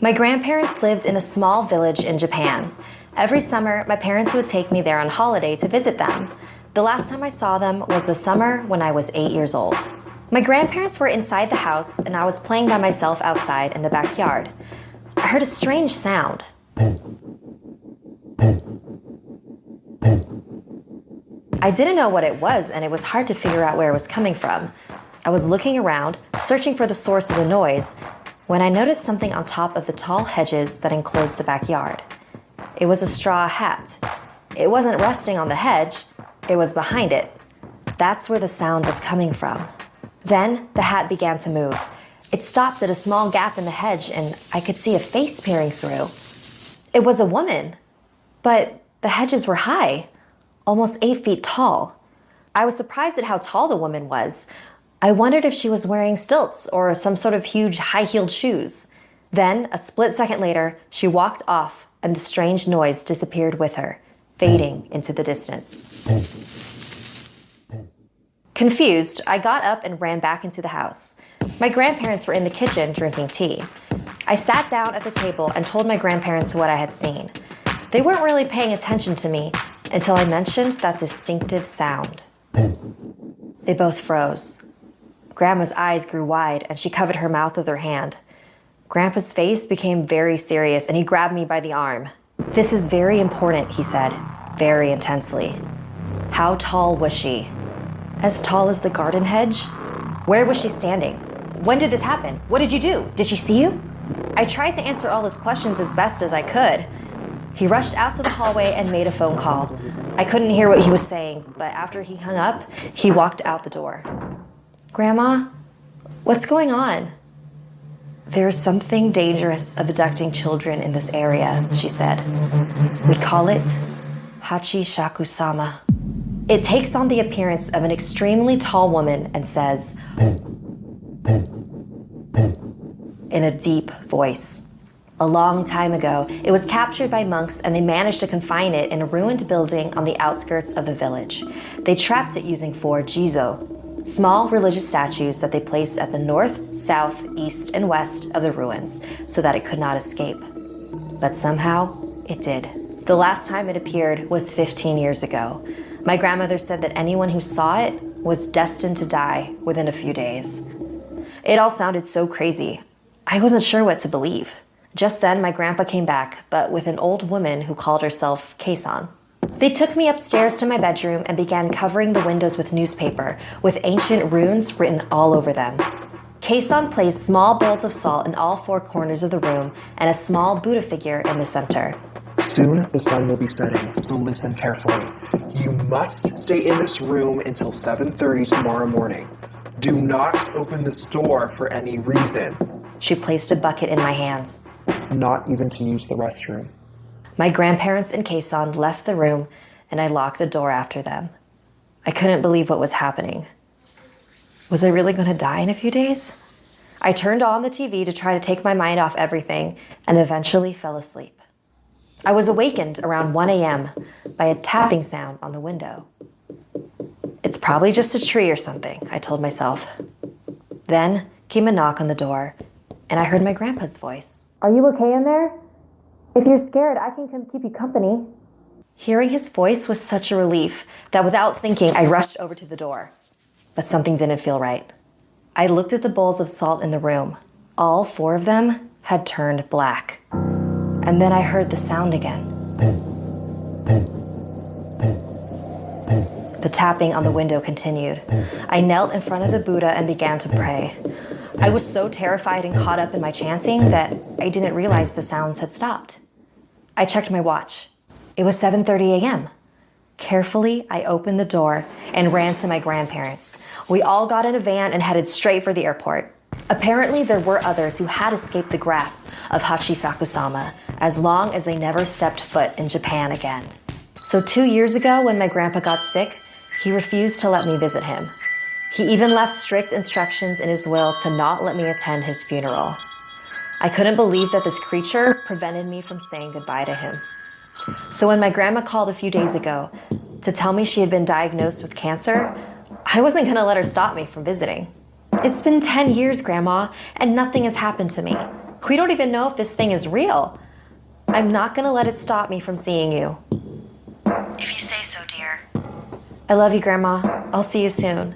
My grandparents lived in a small village in Japan. Every summer, my parents would take me there on holiday to visit them. The last time I saw them was the summer when I was 8 years old. My grandparents were inside the house and I was playing by myself outside in the backyard. I heard a strange sound. I didn't know what it was and it was hard to figure out where it was coming from. I was looking around, searching for the source of the noise, when I noticed something on top of the tall hedges that enclosed the backyard. It was a straw hat. It wasn't resting on the hedge, it was behind it. That's where the sound was coming from. Then the hat began to move. It stopped at a small gap in the hedge and I could see a face peering through. It was a woman, but the hedges were high, almost 8 feet tall. I was surprised at how tall the woman was. I wondered if she was wearing stilts or some sort of huge high-heeled shoes. Then, a split second later, she walked off and the strange noise disappeared with her, fading into the distance. Confused, I got up and ran back into the house. My grandparents were in the kitchen drinking tea. I sat down at the table and told my grandparents what I had seen. They weren't really paying attention to me until I mentioned that distinctive sound. They both froze. Grandma's eyes grew wide and she covered her mouth with her hand. Grandpa's face became very serious and he grabbed me by the arm. "This is very important," he said, very intensely. "How tall was she?" "As tall as the garden hedge." "Where was she standing? When did this happen? What did you do? Did she see you?" I tried to answer all his questions as best as I could. He rushed out to the hallway and made a phone call. I couldn't hear what he was saying, but after he hung up, he walked out the door. "Grandma, what's going on?" "There's something dangerous abducting children in this area," she said. "We call it Hachishakusama. It takes on the appearance of an extremely tall woman and says, 'in a deep voice.' A long time ago, it was captured by monks and they managed to confine it in a ruined building on the outskirts of the village. They trapped it using 4 jizo, small religious statues that they placed at the north, south, east, and west of the ruins so that it could not escape. But somehow, it did. The last time it appeared was 15 years ago. My grandmother said that anyone who saw it was destined to die within a few days. It all sounded so crazy. I wasn't sure what to believe. Just then, my grandpa came back, but with an old woman who called herself Keisan. They took me upstairs to my bedroom and began covering the windows with newspaper, with ancient runes written all over them. Keisan placed small bowls of salt in all 4 corners of the room and a small Buddha figure in the center. "Soon the sun will be setting, so listen carefully. You must stay in this room until 7:30 tomorrow morning. Do not open this door for any reason." She placed a bucket in my hands. "Not even to use the restroom." My grandparents and Keisan left the room and I locked the door after them. I couldn't believe what was happening. Was I really going to die in a few days? I turned on the TV to try to take my mind off everything and eventually fell asleep. I was awakened around 1 a.m. by a tapping sound on the window. "It's probably just a tree or something," I told myself. Then came a knock on the door and I heard my grandpa's voice. "Are you okay in there? If you're scared, I can come keep you company." Hearing his voice was such a relief that without thinking, I rushed over to the door. But something didn't feel right. I looked at the bowls of salt in the room. All 4 of them had turned black. And then I heard the sound again. The tapping on the window continued. I knelt in front of the Buddha and began to pray. I was so terrified and caught up in my chanting that I didn't realize the sounds had stopped. I checked my watch. It was 7:30 a.m. Carefully, I opened the door and ran to my grandparents. We all got in a van and headed straight for the airport. Apparently, there were others who had escaped the grasp of Hachishakusama as long as they never stepped foot in Japan again. So 2 years ago, when my grandpa got sick, he refused to let me visit him. He even left strict instructions in his will to not let me attend his funeral. I couldn't believe that this creature prevented me from saying goodbye to him. So when my grandma called a few days ago to tell me she had been diagnosed with cancer, I wasn't going to let her stop me from visiting. "It's been 10 years, Grandma, and nothing has happened to me. We don't even know if this thing is real. I'm not gonna let it stop me from seeing you. If you say so, dear. I love you, Grandma. I'll see you soon.